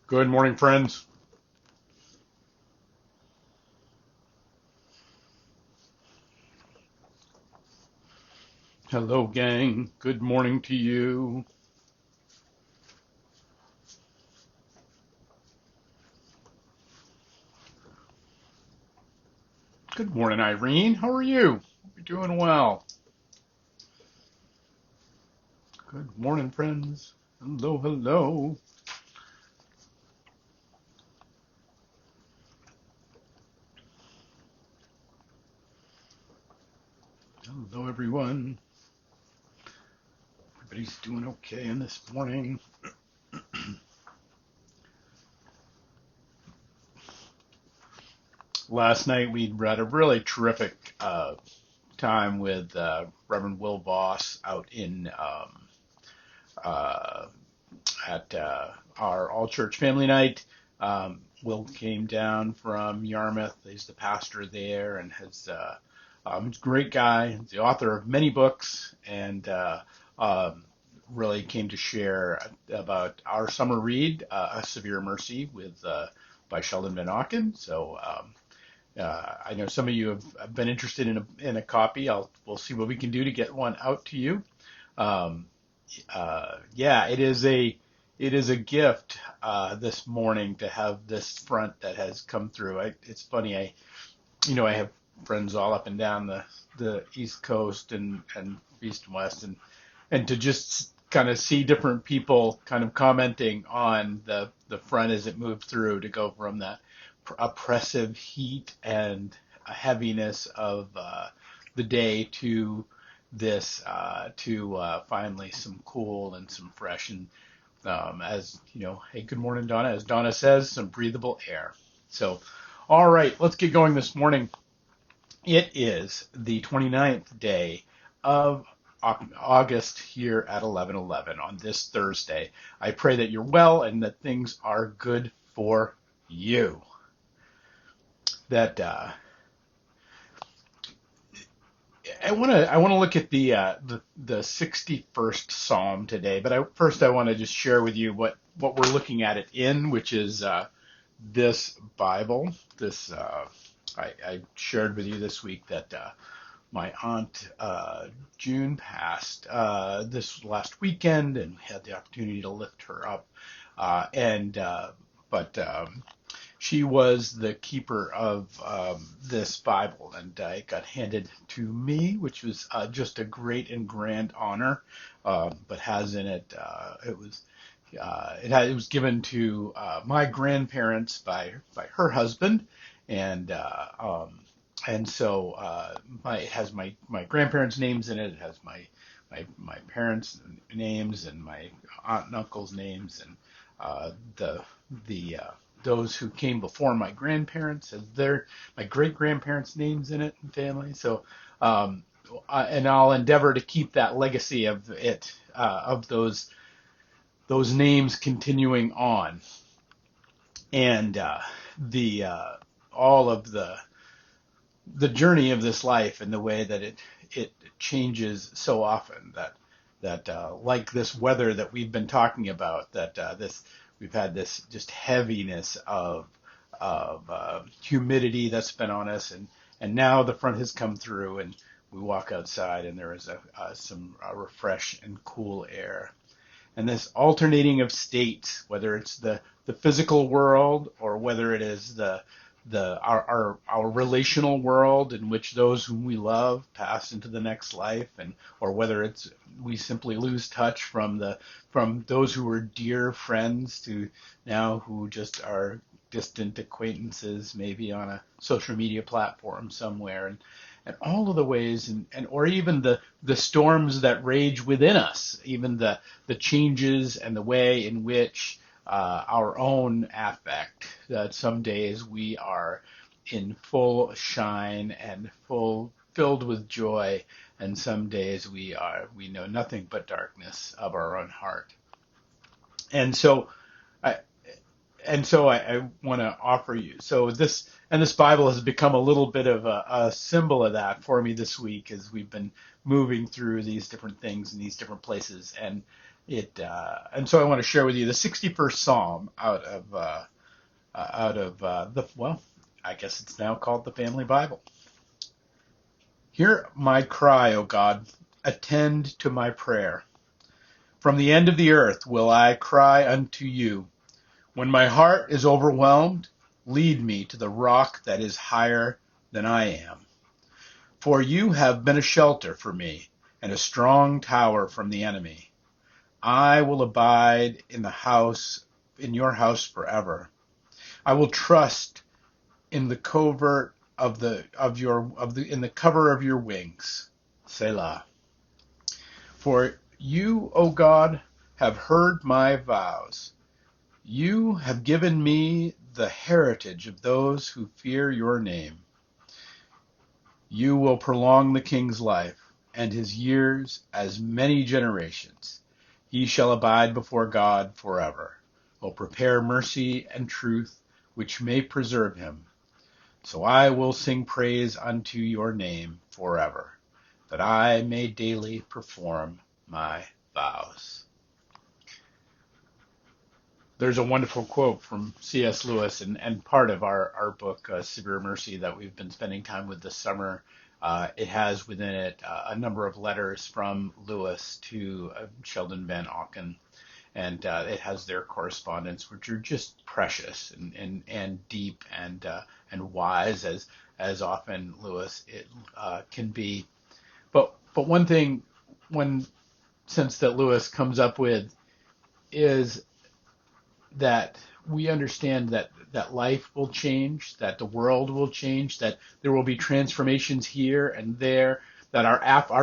Good morning, friends. Hello, gang. Good morning to you. Good morning, Irene. How are you? You're doing well. Good morning, friends. Hello, hello. Hello, everyone. Everybody's doing okay in this morning. Last night we had a really terrific time with Reverend Will Voss out in uh, at our all church family night. Will came down from Yarmouth. He's the pastor there and he's a great guy. He's the author of many books and really came to share about our summer read, A Severe Mercy, with by Sheldon Van Auken. So I know some of you have been interested in a copy. We'll see what we can do to get one out to you. Um, yeah, it is a gift this morning to have this front that has come through. It's funny, I have friends all up and down the East Coast and East and West, and to just kind of see different people kind of commenting on the front as it moved through to go from that oppressive heat and heaviness of the day to this to finally some cool and some fresh and as you know, hey, good morning, Donna. As Donna says, some breathable air. So, all right, let's get going this morning. It is the 29th day of August here at 11:11 on this Thursday. I pray that you're well and that things are good for you. That I want to look at the 61st Psalm today, but first I want to just share with you what we're looking at it in, which is this Bible. This I shared with you this week that my aunt June passed this last weekend, and we had the opportunity to lift her up, and but she was the keeper of this Bible, and it got handed to me, which was just a great and grand honor. But has in it, it was given to my grandparents by her husband, and so it has my grandparents' names in it. It has my parents' names and my aunt and uncle's names, and the those who came before my grandparents as my great grandparents' names in it and family. So, and I'll endeavor to keep that legacy of it of those names continuing on, and the all of the journey of this life and the way that it changes so often that like this weather that we've been talking about, that this we've had this just heaviness of humidity that's been on us, and now the front has come through, and we walk outside and there is some refresh and cool air, and this alternating of states, whether it's the physical world or whether it is our relational world in which those whom we love pass into the next life, and or whether it's we simply lose touch from those who were dear friends to now who just are distant acquaintances, maybe on a social media platform somewhere, and all of the ways, and or even the storms that rage within us, even the changes and the way in which our own affect, that some days we are in full shine and filled with joy, and some days we know nothing but darkness of our own heart. And so I I want to offer you. So this Bible has become a little bit of a symbol of that for me this week as we've been moving through these different things in these different places. And so I want to share with you the 61st Psalm out of I guess it's now called the Family Bible. Hear my cry, O God, attend to my prayer. From the end of the earth will I cry unto you. When my heart is overwhelmed, lead me to the rock that is higher than I am. For you have been a shelter for me and a strong tower from the enemy. I will abide in your house forever. I will trust in the covert in the cover of your wings. Selah. For you, O God, have heard my vows. You have given me the heritage of those who fear your name. You will prolong the king's life, and his years as many generations. He shall abide before God forever. Will prepare mercy and truth, which may preserve him. So I will sing praise unto your name forever, that I may daily perform my vows. There's a wonderful quote from C.S. Lewis, and part of our book, Severe Mercy, that we've been spending time with this summer. It has within it a number of letters from Lewis to Sheldon Van Auken, and it has their correspondence, which are just precious and deep and wise as often Lewis can be. But one thing, one sense that Lewis comes up with is that we understand that life will change, that the world will change, that there will be transformations here and there, that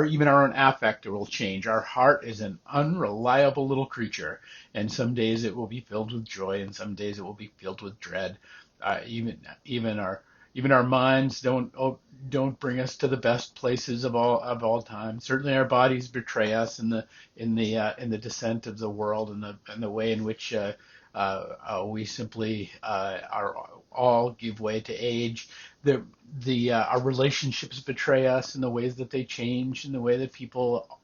even our own affect will change. Our heart is an unreliable little creature, and some days it will be filled with joy, and some days it will be filled with dread. Even our minds don't bring us to the best places of all time. Certainly, our bodies betray us in the descent of the world and the way in which we simply are all give way to age. Our relationships betray us in the ways that they change, in the way that people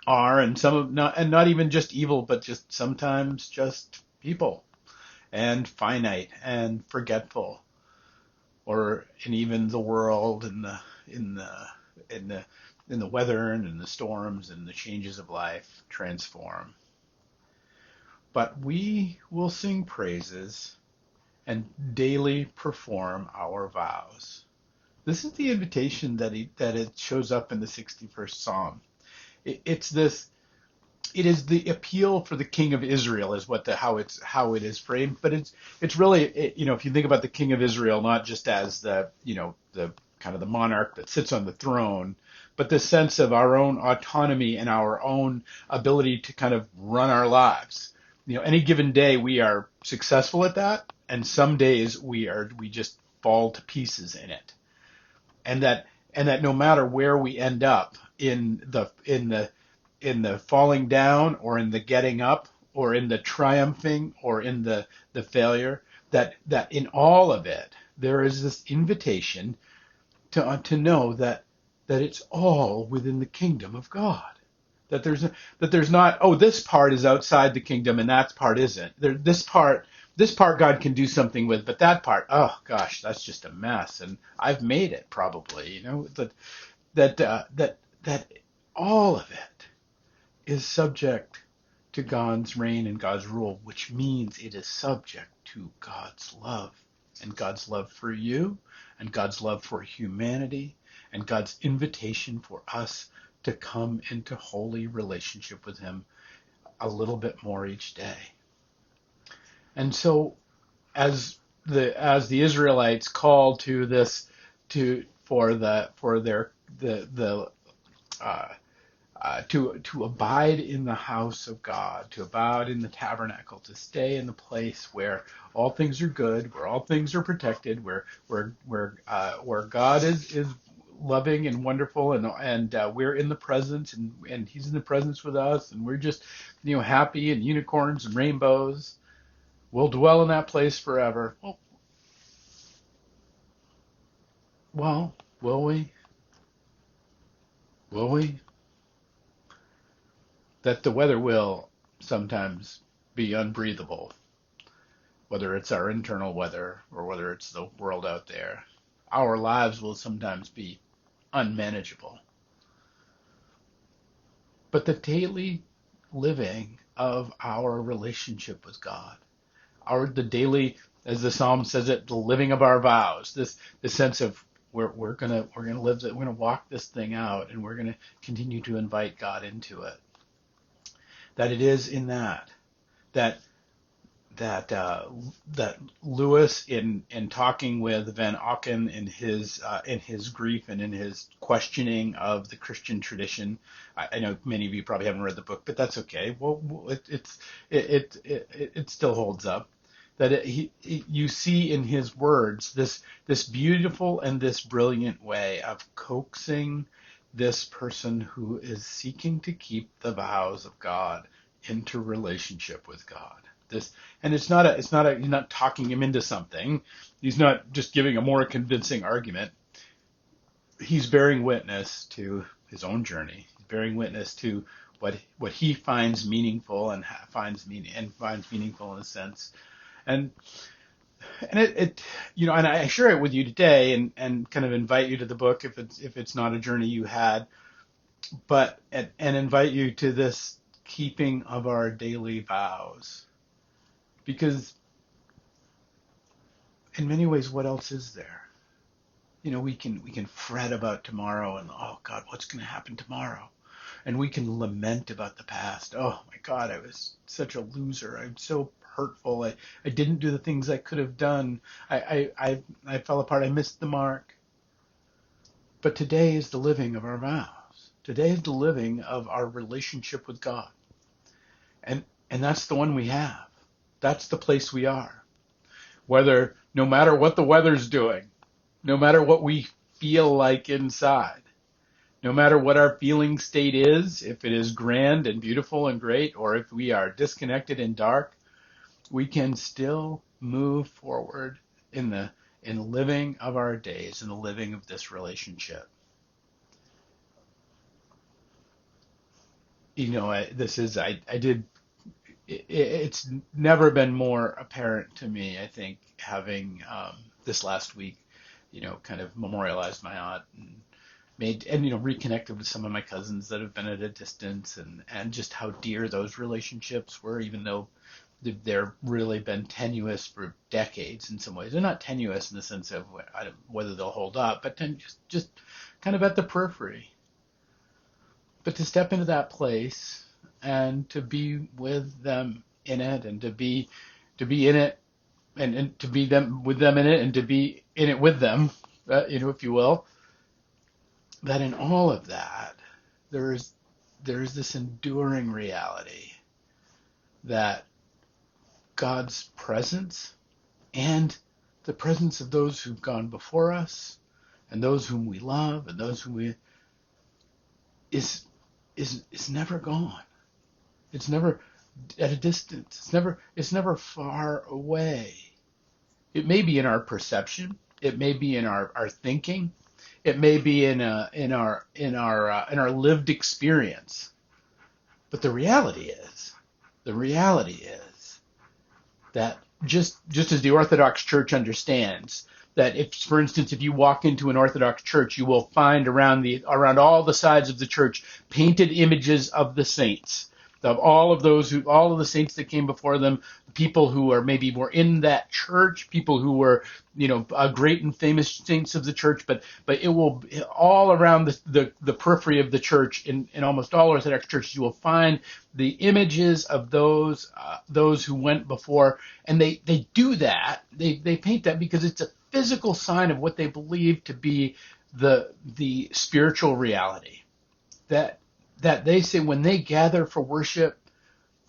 are, and not even just evil, but just sometimes just people, and finite and forgetful, and even the world and in the weather and in the storms and the changes of life transform. But we will sing praises and daily perform our vows. This is the invitation that it shows up in the 61st Psalm. It is the appeal for the King of Israel is how it is framed, but it's really if you think about the King of Israel not just as the kind of the monarch that sits on the throne, but the sense of our own autonomy and our own ability to kind of run our lives. Any given day we are successful at that, and some days we just fall to pieces in it. And that no matter where we end up in the falling down or in the getting up or in the triumphing or in the failure, that in all of it there is this invitation to know that it's all within the kingdom of God. That there's not, oh, this part is outside the kingdom and that part isn't. This part God can do something with, but that part, oh gosh, that's just a mess, and I've made it probably. That all of it is subject to God's reign and God's rule, which means it is subject to God's love, and God's love for you, and God's love for humanity, and God's invitation for us to come into holy relationship with him a little bit more each day. And so as the Israelites call to this to abide in the house of God, to abide in the tabernacle, to stay in the place where all things are good, where all things are protected, where God is loving and wonderful, and we're in the presence, and he's in the presence with us, and we're just happy and unicorns and rainbows. We'll dwell in that place forever. Well, will we? Will we? that the weather will sometimes be unbreathable, whether it's our internal weather or whether it's the world out there. Our lives will sometimes be unmanageable. But the daily living of our relationship with God, the daily, as the psalm says it, the living of our vows, this sense of we're gonna live, we're gonna walk this thing out, and we're gonna continue to invite God into it. That it is in that that Lewis, in talking with Van Auken in his grief and in his questioning of the Christian tradition. I know many of you probably haven't read the book, but that's okay. Well, it still holds up. That you see in his words this beautiful and this brilliant way of coaxing this person who is seeking to keep the vows of God into relationship with God. And he's not talking him into something. He's not just giving a more convincing argument. He's bearing witness to his own journey. He's bearing witness to what he finds meaningful and finds meaningful in a sense. And it and I share it with you today and kind of invite you to the book if it's not a journey you had, but and invite you to this keeping of our daily vows. Because in many ways, what else is there? We can fret about tomorrow and, oh God, what's going to happen tomorrow? And we can lament about the past. Oh my God, I was such a loser. I'm so hurtful. I didn't do the things I could have done. I fell apart. I missed the mark. But today is the living of our vows. Today is the living of our relationship with God. And that's the one we have. That's the place we are. No matter what the weather's doing, no matter what we feel like inside, no matter what our feeling state is, if it is grand and beautiful and great, or if we are disconnected and dark, we can still move forward in the living of our days, in the living of this relationship. It's never been more apparent to me, I think, having this last week, kind of memorialized my aunt and reconnected with some of my cousins that have been at a distance, and just how dear those relationships were, even though they're really been tenuous for decades in some ways. They're not tenuous in the sense of whether they'll hold up, but just kind of at the periphery. But to step into that place and to be with them in it, and to be in it, and to be them with them in it, and to be in it with them, if you will, that in all of that, there is this enduring reality that God's presence and the presence of those who've gone before us and those whom we love and those whom we is never gone. It's never at a distance. It's never far away. It may be in our perception. It may be in our thinking. It may be in our lived experience. But the reality is that just as the Orthodox Church understands that, if, for instance, if you walk into an Orthodox church, you will find around all the sides of the church painted images of the saints, of all of the saints that came before them, people who are maybe more in that church, people who were, great and famous saints of the church, but it will all around the periphery of the church, in almost all Orthodox churches, you will find the images of those who went before, and they do that. They paint that because it's a physical sign of what they believe to be the spiritual reality. That they say when they gather for worship,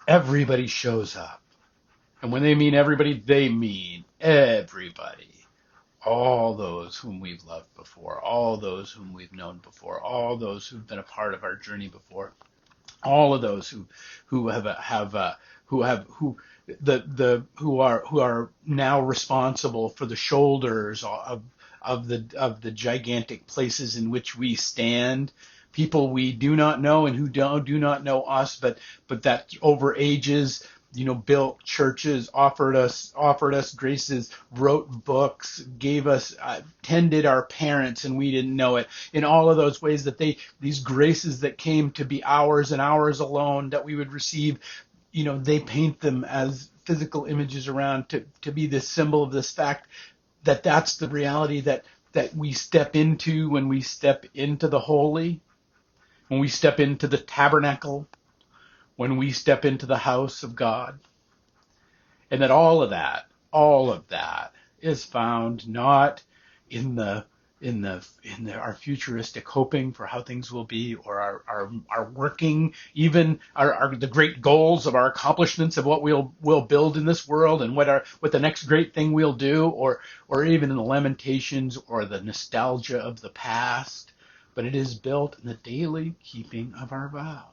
everybody shows up. And when they mean everybody, they mean everybody. All those whom we've loved before, all those whom we've known before, all those who've been a part of our journey before, all of those who are now responsible for the shoulders of the gigantic places in which we stand. people we do not know and who do not know us, but that over ages, built churches, offered us graces, wrote books, gave us, tended our parents, and we didn't know it. In all of those ways that these graces that came to be ours and ours alone that we would receive, they paint them as physical images around to be this symbol of this fact that that's the reality that we step into when we step into the holy, when we step into the tabernacle, when we step into the house of God. And that all of that is found not in our futuristic hoping for how things will be, or our working, even the great goals of our accomplishments of what we'll build in this world, and what the next great thing we'll do, or even in the lamentations or the nostalgia of the past, but it is built in the daily keeping of our vows.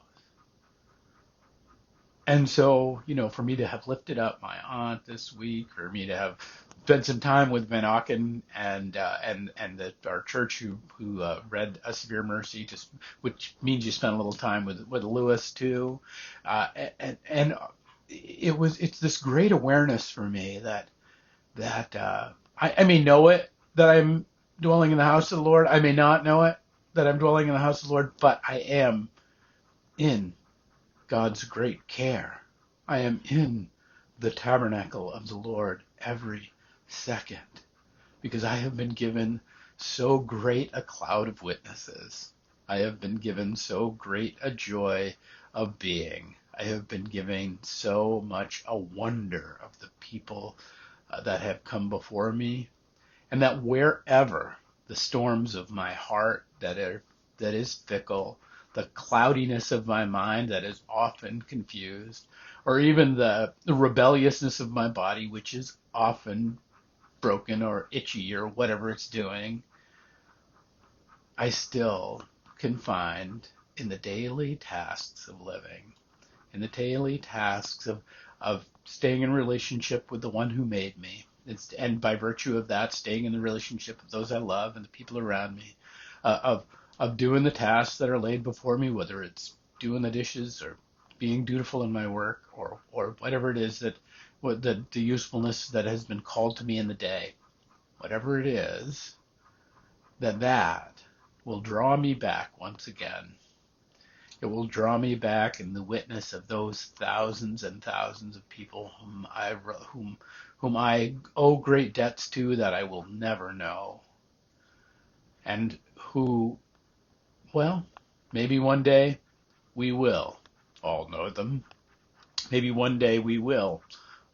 And so, for me to have lifted up my aunt this week, for me to have spent some time with Van Auken and our church who read A Severe Mercy, which means you spent a little time with Lewis too, and it's this great awareness for me that I may know it, that I'm dwelling in the house of the Lord. I may not know it, that I'm dwelling in the house of the Lord, but I am in God's great care. I am in the tabernacle of the Lord every second, because I have been given so great a cloud of witnesses. I have been given so great a joy of being. I have been given so much a wonder of the people that have come before me, and that wherever the storms of my heart that is fickle, the cloudiness of my mind that is often confused, or even the rebelliousness of my body, which is often broken or itchy or whatever it's doing, I still can find in the daily tasks of living, in the daily tasks of staying in relationship with the one who made me, and by virtue of that, staying in the relationship of those I love and the people around me, of doing the tasks that are laid before me, whether it's doing the dishes or being dutiful in my work, or whatever it is the usefulness that has been called to me in the day, whatever it is, that will draw me back once again. It will draw me back in the witness of those thousands and thousands of people whom I owe great debts to that I will never know, and who, well, maybe one day we will all know them. Maybe one day we will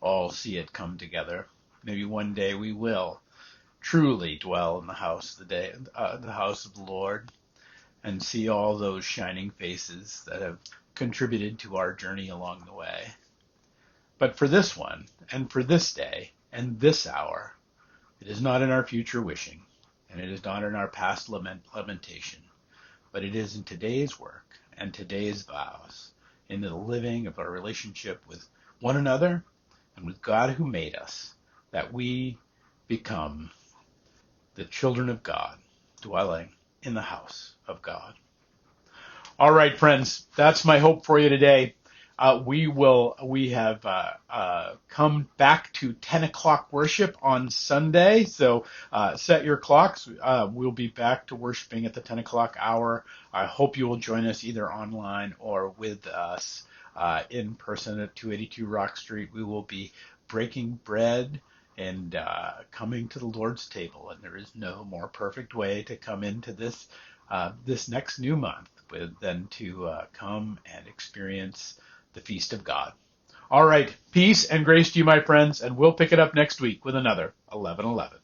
all see it come together. Maybe one day we will truly dwell in the house the house of the Lord, and see all those shining faces that have contributed to our journey along the way. But for this one, and for this day, and this hour, it is not in our future wishing, and it is not in our past lamentation, but it is in today's work and today's vows, in the living of our relationship with one another and with God who made us, that we become the children of God, dwelling in the house of God. All right, friends, that's my hope for you today. We have come back to 10 o'clock worship on Sunday, so set your clocks. We'll be back to worshiping at the 10 o'clock hour. I hope you will join us either online or with us in person at 282 Rock Street. We will be breaking bread and coming to the Lord's table, and there is no more perfect way to come into this next new month than to come and experience the feast of God. All right, peace and grace to you, my friends, and we'll pick it up next week with another 11:11.